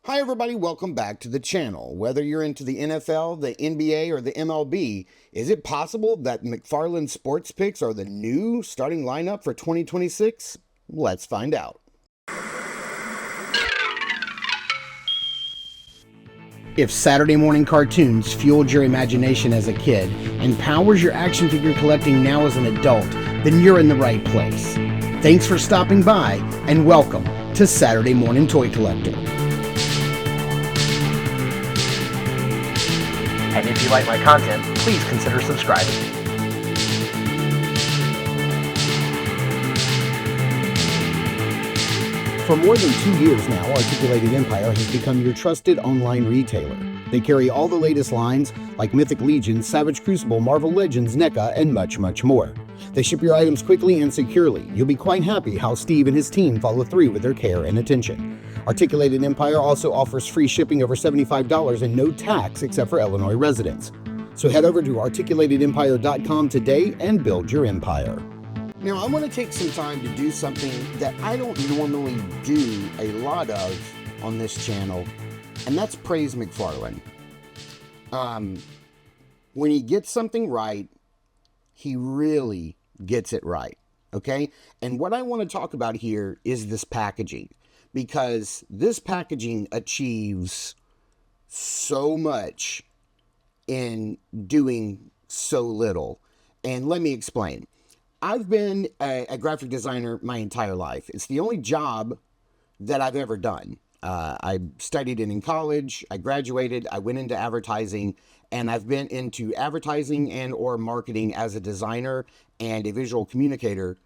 Hi everybody, welcome back to the channel. Whether you're into the NFL, the NBA, or the MLB, is it possible that McFarlane SportsPicks are the new starting lineup for 2026? Let's find out. If Saturday morning cartoons fueled your imagination as a kid and powers your action figure collecting now as an adult, then you're in the right place. Thanks for stopping by and welcome to Saturday Morning Toy Collector. And if you like my content, please consider subscribing. For more than 2 years now, Articulated Empire has become your trusted online retailer. They carry all the latest lines like Mythic Legion, Savage Crucible, Marvel Legends, NECA, and much, much more. They ship your items quickly and securely. You'll be quite happy how Steve and his team follow through with their care and attention. Articulated Empire also offers free shipping over $75 and no tax except for Illinois residents. So head over to articulatedempire.com today and build your empire. Now, I want to take some time to do something that I don't normally do a lot of on this channel, and that's praise McFarlane. When he gets something right, he really gets it right, okay? And what I want to talk about here is this packaging, because this packaging achieves so much in doing so little. And let me explain. I've been a graphic designer my entire life. It's the only job that I've ever done. I studied it in college, I graduated, I went into advertising, and I've been into advertising and or marketing as a designer and a visual communicator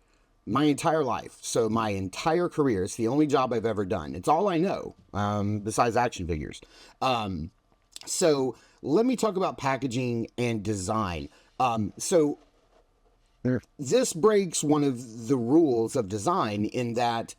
my entire life. So my entire career, it's the only job I've ever done. It's all I know, besides action figures. So let me talk about packaging and design. This breaks one of the rules of design in that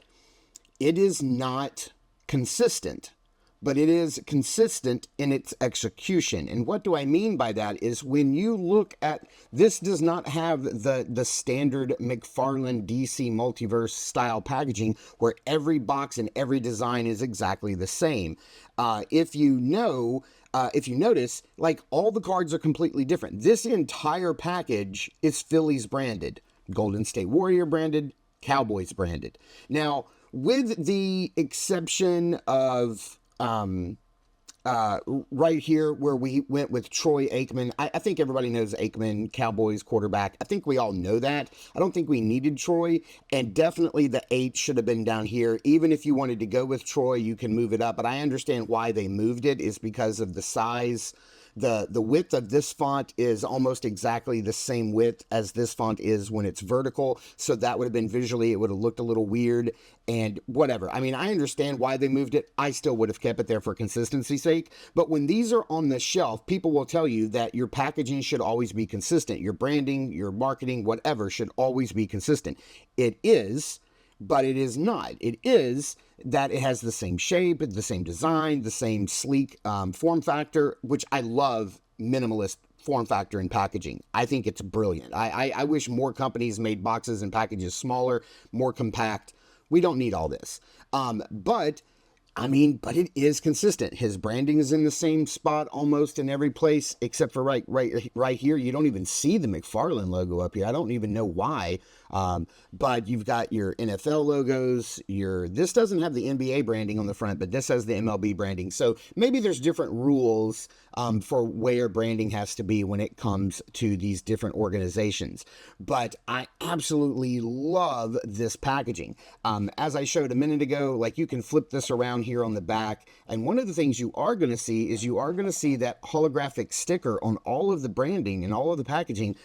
it is not consistent, but it is consistent in its execution. And what do I mean by that is when you look at this, does not have the standard McFarlane DC multiverse style packaging where every box and every design is exactly the same. If you notice, like, all the cards are completely different. This entire package is Phillies branded, Golden State Warrior branded, Cowboys branded. Now, with the exception of right here where we went with Troy Aikman. I think everybody knows Aikman, Cowboys quarterback. I think we all know that. I don't think we needed Troy, and definitely the 8 should have been down here. Even if you wanted to go with Troy, you can move it up, but I understand why they moved it is because of the size. The width of this font is almost exactly the same width as this font is when it's vertical. So that would have been visually, it would have looked a little weird and whatever. I mean, I understand why they moved it. I still would have kept it there for consistency's sake. But when these are on the shelf, people will tell you that your packaging should always be consistent. Your branding, your marketing, whatever should always be consistent. It is, but it is not. It is that it has the same shape, the same design, the same sleek form factor, which I love minimalist form factor and packaging. I think it's brilliant. I wish more companies made boxes and packages smaller, more compact. We don't need all this. But it is consistent. His branding is in the same spot almost in every place, except for right here. You don't even see the McFarlane logo up here. I don't even know why. But you've got your NFL logos. This doesn't have the NBA branding on the front, but this has the MLB branding. So maybe there's different rules for where branding has to be when it comes to these different organizations. But I absolutely love this packaging. As I showed a minute ago, like, you can flip this around here on the back, and one of the things you are going to see is that holographic sticker on all of the branding and all of the packaging,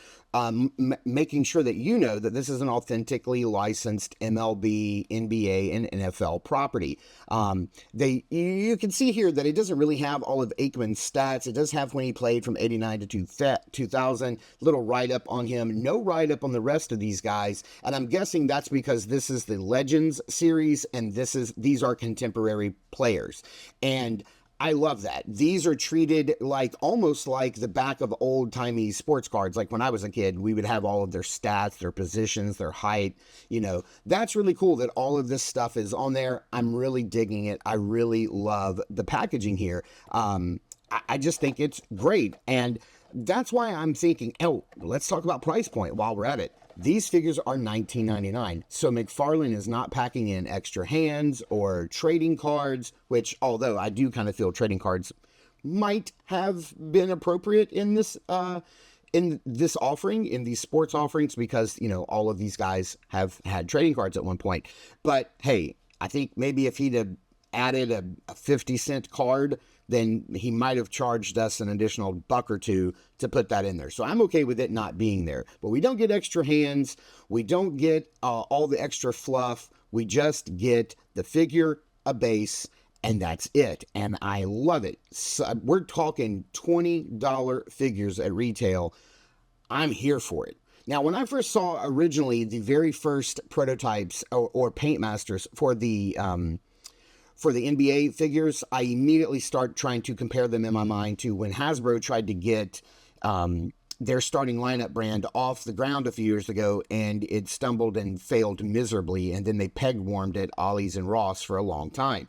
making sure that you know that this is an authentically licensed MLB, NBA, and NFL property. You can see here that it doesn't really have all of Aikman's stats. It does have when he played from 89 to 2000, little write-up on him, no write-up on the rest of these guys, and I'm guessing that's because this is the Legends series, and these are contemporary players. And I love that. These are treated like almost like the back of old-timey sports cards. Like when I was a kid, we would have all of their stats, their positions, their height. That's really cool that all of this stuff is on there. I'm really digging it. I really love the packaging here. I just think it's great. And that's why I'm thinking, oh, let's talk about price point while we're at it. These figures are $19.99. So McFarlane is not packing in extra hands or trading cards, which although I do kind of feel trading cards might have been appropriate in this offering, in these sports offerings, because, all of these guys have had trading cards at one point. But hey, I think maybe if he'd have added a 50-cent card, then he might have charged us an additional $1 or $2 to put that in there. So I'm okay with it not being there. But we don't get extra hands. We don't get all the extra fluff. We just get the figure, a base, and that's it. And I love it. So we're talking $20 figures at retail. I'm here for it. Now, when I first saw originally the very first prototypes or paint masters for the NBA figures, I immediately start trying to compare them in my mind to when Hasbro tried to get their starting lineup brand off the ground a few years ago, and it stumbled and failed miserably, and then they peg-warmed it, Ollie's and Ross, for a long time.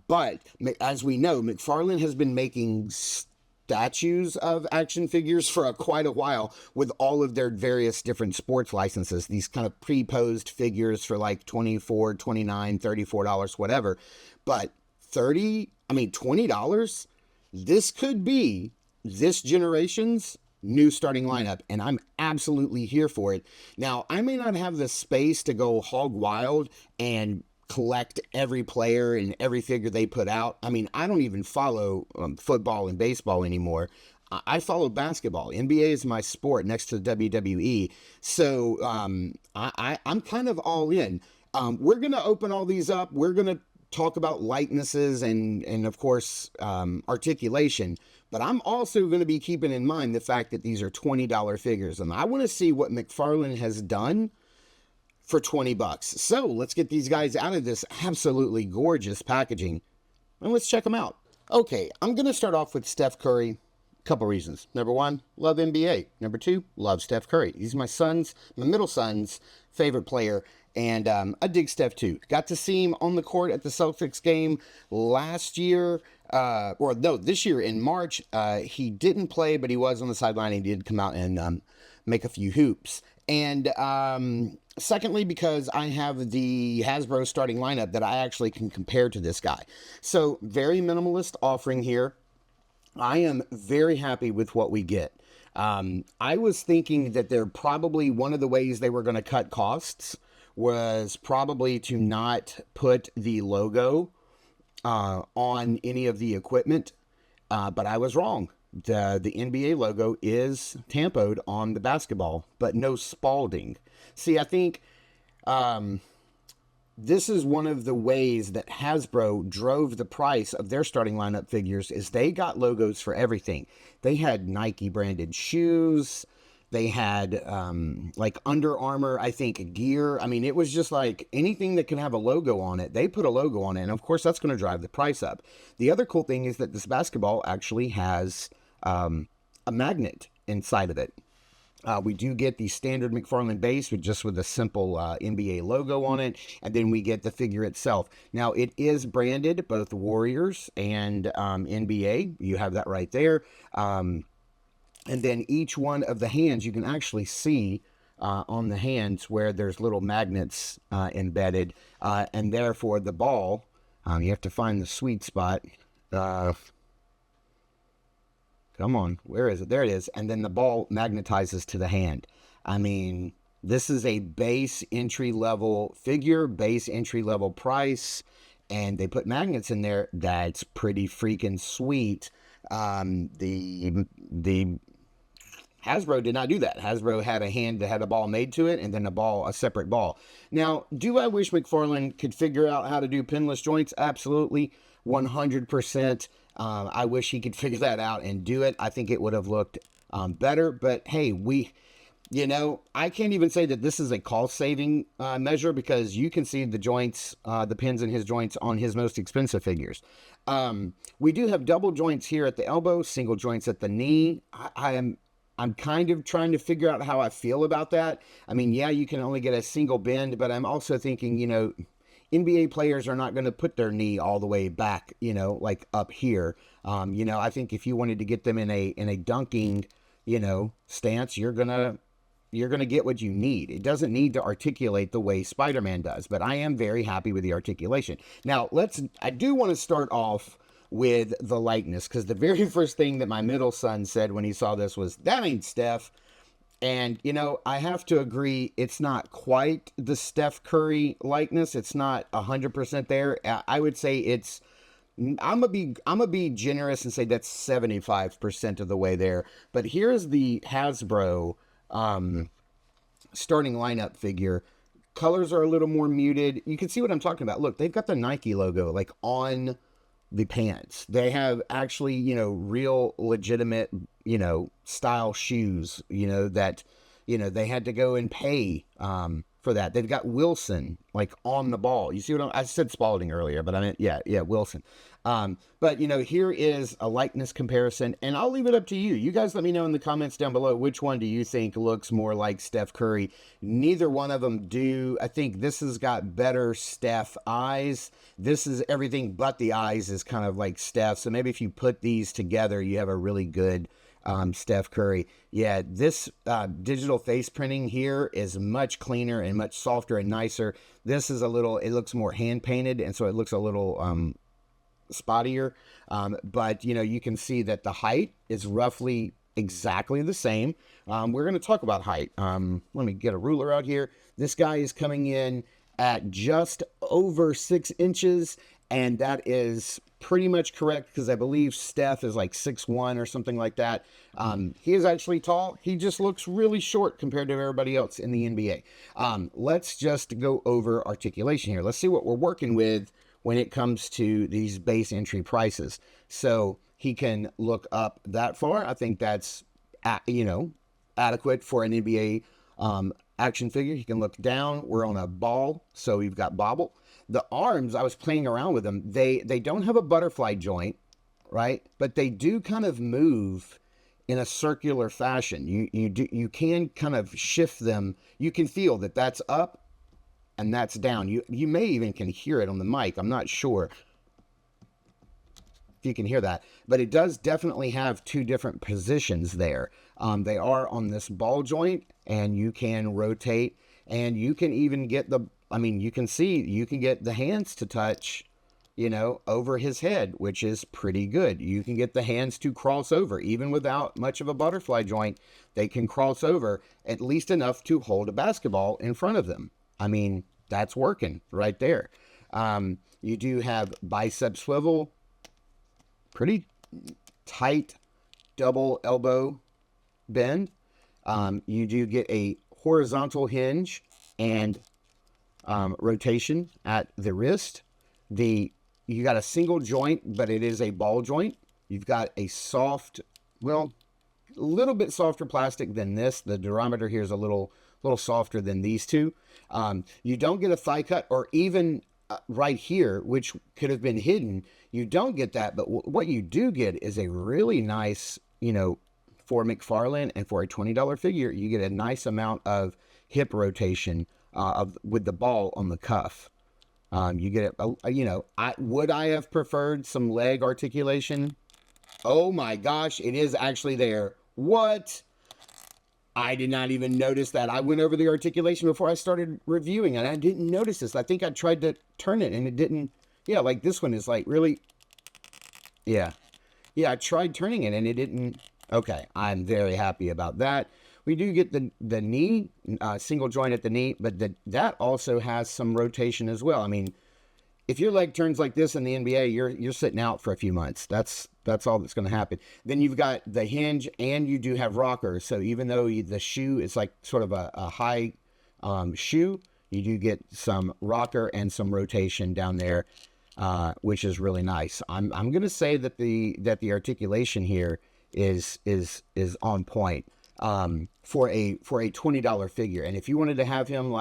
But as we know, McFarlane has been making statues of action figures for quite a while with all of their various different sports licenses, these kind of pre-posed figures for like $24, $29, $34, whatever. But $20, this could be this generation's new starting lineup, and I'm absolutely here for it. Now, I may not have the space to go hog wild and collect every player and every figure they put out. I mean, I don't even follow football and baseball anymore. I follow basketball. NBA is my sport next to the WWE. So I'm kind of all in. We're going to open all these up. We're going to talk about likenesses and of course, articulation. But I'm also going to be keeping in mind the fact that these are $20 figures. And I want to see what McFarlane has done for $20. So let's get these guys out of this absolutely gorgeous packaging and let's check them out. Okay, I'm going to start off with Steph Curry. A couple reasons. Number one, love NBA. Number two, love Steph Curry. He's my middle son's favorite player, and I dig Steph too. Got to see him on the court at the Celtics game last year, this year in March. He didn't play, but he was on the sideline. He did come out and make a few hoops. And secondly, because I have the Hasbro starting lineup that I actually can compare to this guy. So very minimalist offering here. I am very happy with what we get. I was thinking that they're probably one of the ways they were going to cut costs was probably to not put the logo on any of the equipment, but I was wrong. The NBA logo is tampoed on the basketball, but no Spalding. See, I think this is one of the ways that Hasbro drove the price of their starting lineup figures is they got logos for everything. They had Nike branded shoes. They had like Under Armour, I think, gear. I mean, it was just like anything that can have a logo on it. They put a logo on it, and of course, that's going to drive the price up. The other cool thing is that this basketball actually has a magnet inside of it. We do get the standard McFarlane base with a simple NBA logo on it, and then we get the figure itself. Now, it is branded both Warriors and NBA. You have that right there. And then each one of the hands, you can actually see on the hands where there's little magnets embedded, and therefore the ball, you have to find the sweet spot. Come on, where is it? There it is. And then the ball magnetizes to the hand. I mean, this is a base entry-level figure, base entry-level price, and they put magnets in there. That's pretty freaking sweet. The Hasbro did not do that. Hasbro had a hand that had a ball made to it, and then a separate ball. Now, do I wish McFarlane could figure out how to do pinless joints? Absolutely, 100%. I wish he could figure that out and do it. I think it would have looked better. But hey, I can't even say that this is a cost-saving measure because you can see the joints, the pins in his joints on his most expensive figures. We do have double joints here at the elbow, single joints at the knee. I'm kind of trying to figure out how I feel about that. I mean, yeah, you can only get a single bend, but I'm also thinking, NBA players are not going to put their knee all the way back, like up here. I think if you wanted to get them in a dunking, stance, you're gonna get what you need. It doesn't need to articulate the way Spider-Man does, but I am very happy with the articulation. Now, I do want to start off with the likeness, because the very first thing that my middle son said when he saw this was, "That ain't Steph." And, I have to agree, it's not quite the Steph Curry likeness. It's not 100% there. I would say I'm gonna be generous and say that's 75% of the way there. But here's the Hasbro starting lineup figure. Colors are a little more muted. You can see what I'm talking about. Look, they've got the Nike logo like on the pants. They have actually, real legitimate, style shoes, that, they had to go and pay for that. They've got Wilson like on the ball. You see what I said Spalding earlier, but I meant, yeah, Wilson. But here is a likeness comparison, and I'll leave it up to you. You guys let me know in the comments down below, which one do you think looks more like Steph Curry? Neither one of them do. I think this has got better Steph eyes. This is everything but the eyes is kind of like Steph. So maybe if you put these together, you have a really good Steph Curry. Yeah, this digital face printing here is much cleaner and much softer and nicer. This is it looks more hand painted, and so it looks a little spottier. But you can see that the height is roughly exactly the same. We're going to talk about height. Let me get a ruler out here. This guy is coming in at just over 6 inches, and that is pretty much correct, because I believe Steph is like 6'1" or something like that. He is actually tall. He just looks really short compared to everybody else in the NBA. Let's just go over articulation here. Let's see what we're working with when it comes to these base entry prices. So he can look up that far. I think that's, adequate for an NBA action figure. He can look down. We're on a ball, so we've got bobble. The arms, I was playing around with them. They don't have a butterfly joint, right? But they do kind of move in a circular fashion. You can kind of shift them. You can feel that that's up and that's down. You may even can hear it on the mic. I'm not sure if you can hear that, but it does definitely have two different positions there. They are on this ball joint, and you can rotate, and you can even get you can get the hands to touch, over his head, which is pretty good. You can get the hands to cross over, even without much of a butterfly joint. They can cross over at least enough to hold a basketball in front of them. That's working right there. You do have bicep swivel, pretty tight double elbow bend. You do get a horizontal hinge and rotation at the wrist. You got a single joint, but it is a ball joint. You've got a a little bit softer plastic than this. The durometer here is a little softer than these two. You don't get a thigh cut, or even right here, which could have been hidden. You don't get that, but what you do get is a really nice, for McFarlane and for a $20 figure, you get a nice amount of hip rotation with the ball on the cuff. You get would I have preferred some leg articulation? Oh my gosh, it is actually there. What? I did not even notice that. I went over the articulation before I started reviewing, and I didn't notice this. I think I tried to turn it, and it didn't. Yeah, like this one is like really. Yeah, I tried turning it, and it didn't. Okay, I'm very happy about that. We do get the knee, single joint at the knee, but that also has some rotation as well. If your leg turns like this in the NBA, you're sitting out for a few months. That's all that's going to happen. Then you've got the hinge, and you do have rockers. So even though the shoe is like sort of a high shoe, you do get some rocker and some rotation down there, which is really nice. I'm going to say that the articulation here is on point for a $20 figure. And if you wanted to have him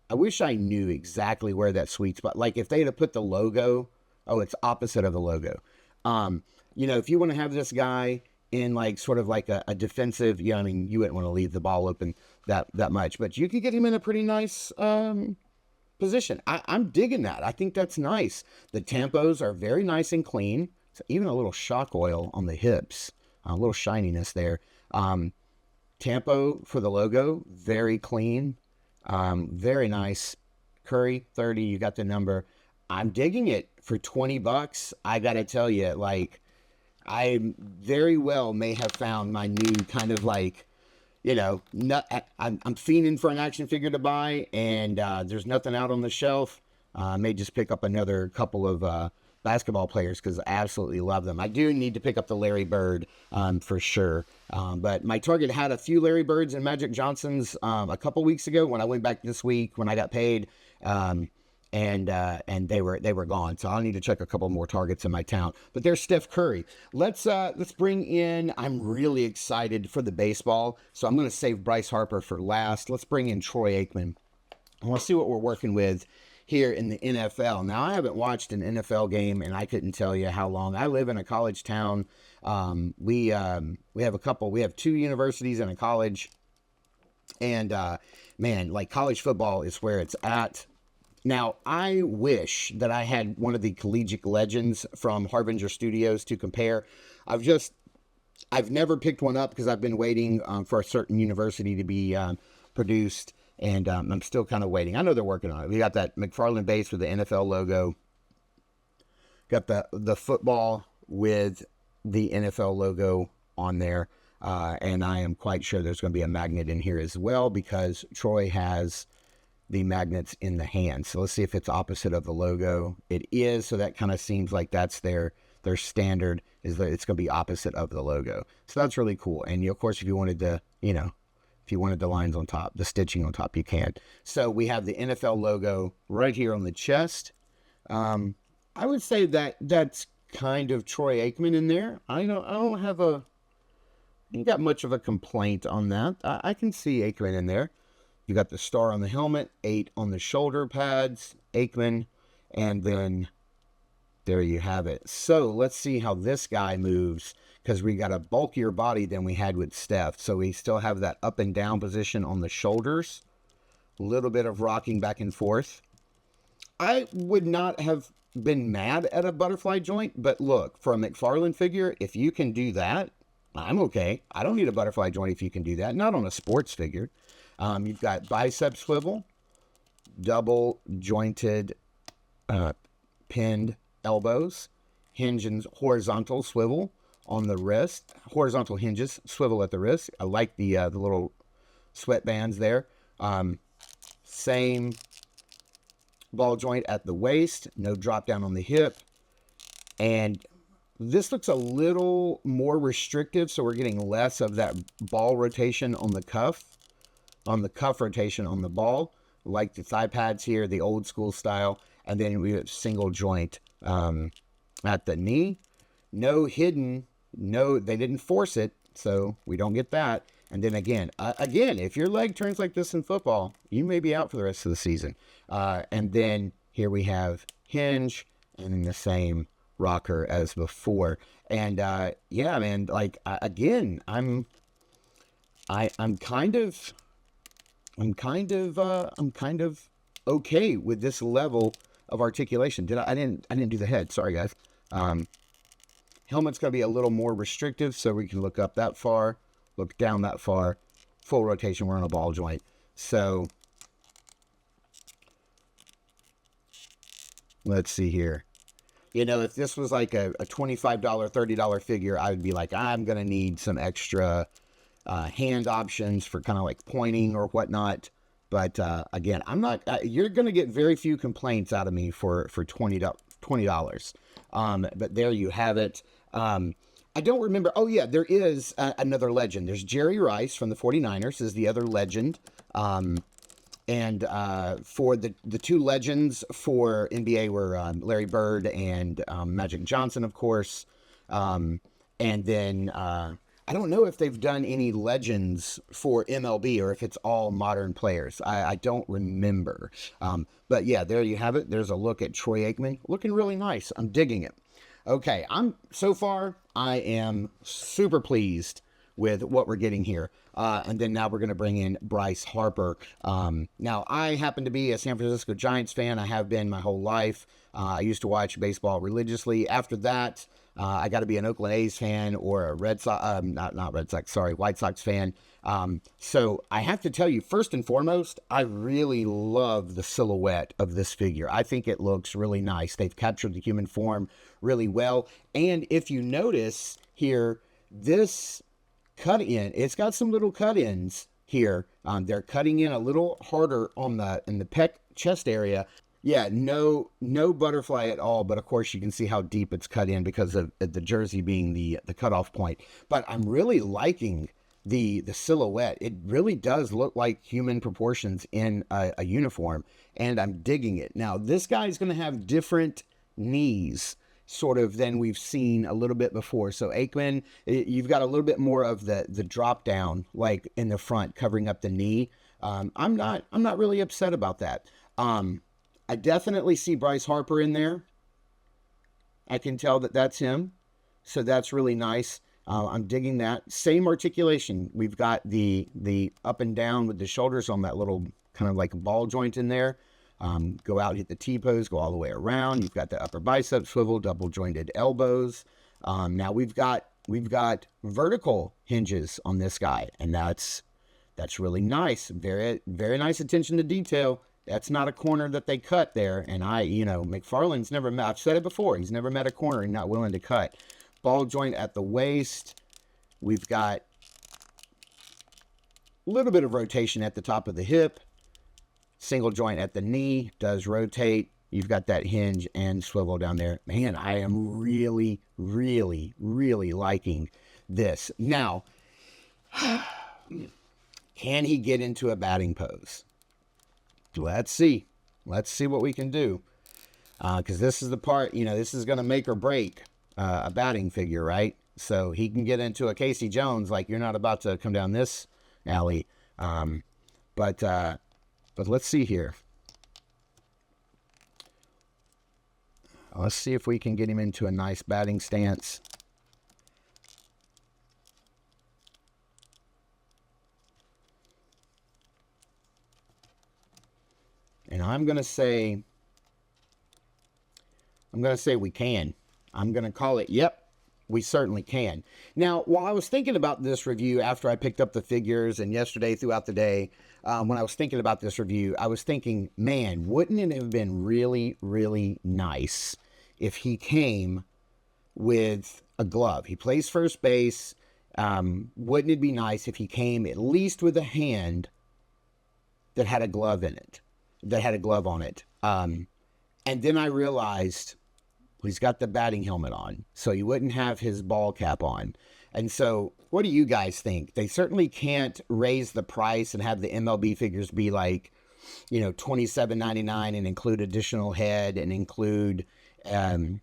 I wish I knew exactly where that sweet spot, like if they had put the logo Oh, it's opposite of the logo. If you want to have this guy in like sort of like a defensive, I mean, you wouldn't want to leave the ball open that much, but you could get him in a pretty nice position. I'm digging that. I think that's nice. The tampos are very nice and clean. So even a little shock oil on the hips, a little shininess there. Tampo for the logo, very clean, very nice. Curry 30, you got the number. I'm digging it for $20. I gotta tell you, like, I very well may have found my new kind of like, I'm fiending for an action figure to buy, and there's nothing out on the shelf. I may just pick up another couple of basketball players because I absolutely love them. I do need to pick up the Larry Bird for sure. But my Target had a few Larry Birds and Magic Johnsons a couple weeks ago when I went back this week when I got paid. And they were gone. So I'll need to check a couple more Targets in my town. But there's Steph Curry. Let's bring in. I'm really excited for the baseball, so I'm going to save Bryce Harper for last. Let's bring in Troy Aikman. I want to see what we're working with here in the NFL. Now I haven't watched an NFL game, and I couldn't tell you how long. I live in a college town. We have two universities and a college, and man, like college football is where it's at. Now, I wish that I had one of the collegiate legends from Harbinger Studios to compare. I've never picked one up because I've been waiting for a certain university to be produced, and I'm still kind of waiting. I know they're working on it. We got that McFarlane base with the NFL logo. Got the football with the NFL logo on there, and I am quite sure there's going to be a magnet in here as well because Troy has the magnets in the hand. So let's see if it's opposite of the logo. It is, so that kind of seems like that's their standard, is that it's going to be opposite of the logo. So that's really cool. And of course, if you wanted the lines on top, the stitching on top, you can. So we have the NFL logo right here on the chest. I would say that's kind of Troy Aikman in there. I don't got much of a complaint on that. I can see Aikman in there. You got the star on the helmet, 8 on the shoulder pads, Aikman, and then there you have it. So let's see how this guy moves, because we got a bulkier body than we had with Steph. So we still have that up and down position on the shoulders, a little bit of rocking back and forth. I would not have been mad at a butterfly joint, but look, for a McFarlane figure, if you can do that, I'm okay. I don't need a butterfly joint if you can do that, not on a sports figure. You've got bicep swivel, double jointed pinned elbows, hinge and horizontal swivel on the wrist, horizontal hinges, swivel at the wrist. I like the little sweatbands there. Same ball joint at the waist, no drop down on the hip. And this looks a little more restrictive, so we're getting less of that ball rotation on the cuff rotation on the ball, like the thigh pads here, the old school style. And then we have single joint at the knee. No hidden, they didn't force it, so we don't get that. And then again, if your leg turns like this in football, you may be out for the rest of the season. And then here we have hinge and then the same rocker as before. And yeah, man, like again, I'm kind of okay with this level of articulation. I didn't do the head. Sorry, guys. Helmet's going to be a little more restrictive, so we can look up that far, look down that far. Full rotation, we're on a ball joint. So let's see here. If this was like a $25, $30 figure, I would be like, I'm going to need some extra hand options for kind of like pointing or whatnot. But again, I'm not, you're going to get very few complaints out of me for $20. But there you have it. I don't remember. Oh yeah, there is another legend. There's Jerry Rice from the 49ers is the other legend. And for the two legends for NBA were Larry Bird and Magic Johnson, of course. And then I don't know if they've done any legends for MLB or if it's all modern players. I don't remember. But yeah, there you have it. There's a look at Troy Aikman. Looking really nice. I'm digging it. Okay, so far, I am super pleased with what we're getting here. And then now we're going to bring in Bryce Harper. Now, I happen to be a San Francisco Giants fan. I have been my whole life. I used to watch baseball religiously. After that, I got to be an Oakland A's fan or a Red Sox, not Red Sox, sorry, White Sox fan. So I have to tell you, first and foremost, I really love the silhouette of this figure. I think it looks really nice. They've captured the human form really well. And if you notice here, this cut in, it's got some little cut ins here. They're cutting in a little harder on in the chest area. Yeah, no butterfly at all, but of course you can see how deep it's cut in because of the jersey being the cutoff point. But I'm really liking the silhouette. It really does look like human proportions in a uniform, and I'm digging it. Now, this guy's going to have different knees sort of than we've seen a little bit before. So Aikman, you've got a little bit more of the drop down, like in the front, covering up the knee. I'm not really upset about that. I definitely see Bryce Harper in there. I can tell that that's him. So that's really nice. I'm digging that. Same articulation. We've got the up and down with the shoulders on that little kind of like a ball joint in there. Go out, hit the T-pose, go all the way around. You've got the upper bicep swivel, double jointed elbows. Now we've got vertical hinges on this guy, and that's really nice. Very, very nice attention to detail. That's not a corner that they cut there. And McFarlane's never met, I've said it before, he's never met a corner he's not willing to cut. Ball joint at the waist. We've got a little bit of rotation at the top of the hip. Single joint at the knee does rotate. You've got that hinge and swivel down there. Man, I am really, really, really liking this. Now, can he get into a batting pose? Let's see. Let's see what we can do. Because this is the part, this is going to make or break a batting figure, right? So he can get into a Casey Jones, like you're not about to come down this alley. But let's see here. Let's see if we can get him into a nice batting stance. And I'm going to say we can. I'm going to call it, yep, we certainly can. Now, while I was thinking about this review after I picked up the figures and yesterday throughout the day, when I was thinking about this review, I was thinking, man, wouldn't it have been really, really nice if he came with a glove? He plays first base. Wouldn't it be nice if he came at least with a hand that had a glove in it, that had a glove on it? And then I realized he's got the batting helmet on, so he wouldn't have his ball cap on. And so what do you guys think? They certainly can't raise the price and have the MLB figures be like, $27.99 and include additional head and include, like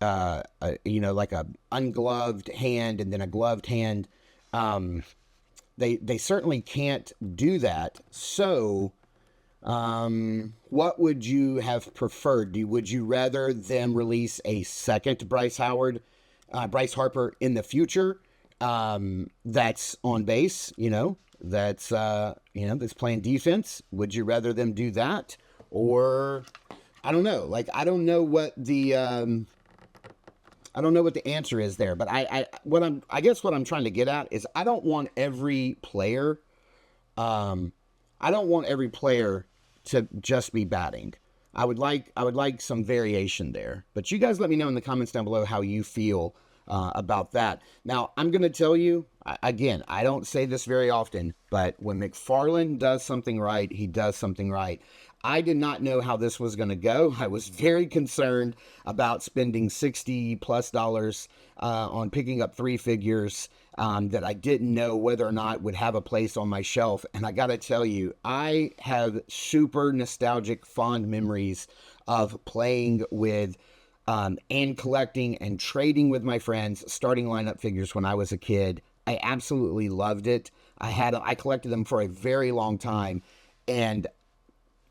a ungloved hand and then a gloved hand. They certainly can't do that. So what would you have preferred? Would you rather them release a second Bryce Harper in the future? That's on base, that's playing defense. Would you rather them do that? Or I don't know. Like, I don't know what the answer is there, but I guess what I'm trying to get at is I don't want every player to just be batting. I would like some variation there. But you guys let me know in the comments down below how you feel about that. Now, I'm going to tell you, again, I don't say this very often, but when McFarlane does something right, he does something right. I did not know how this was going to go. I was very concerned about spending $60+ on picking up 3 figures that I didn't know whether or not would have a place on my shelf. And I got to tell you, I have super nostalgic, fond memories of playing with and collecting and trading with my friends starting lineup figures when I was a kid. I absolutely loved it. I collected them for a very long time, and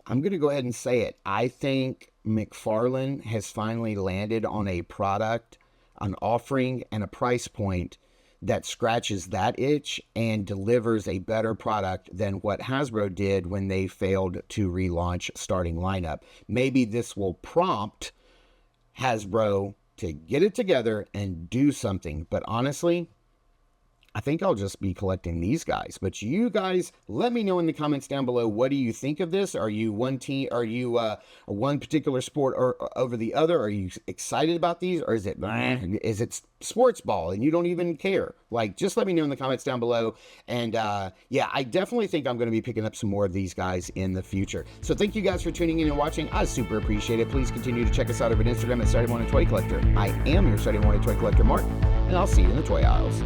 I'm going to go ahead and say it. I think McFarlane has finally landed on a product, an offering, and a price point that scratches that itch and delivers a better product than what Hasbro did when they failed to relaunch starting lineup. Maybe this will prompt Hasbro to get it together and do something. But honestly, I think I'll just be collecting these guys. But you guys, let me know in the comments down below. What do you think of this? Are you one team? Are you one particular sport or over the other? Are you excited about these, or is it sports ball and you don't even care? Like, just let me know in the comments down below. And yeah, I definitely think I'm going to be picking up some more of these guys in the future. So thank you guys for tuning in and watching. I super appreciate it. Please continue to check us out over at Instagram at Saturday Morning Toy Collector. I am your Saturday Morning Toy Collector, Mark, and I'll see you in the toy aisles.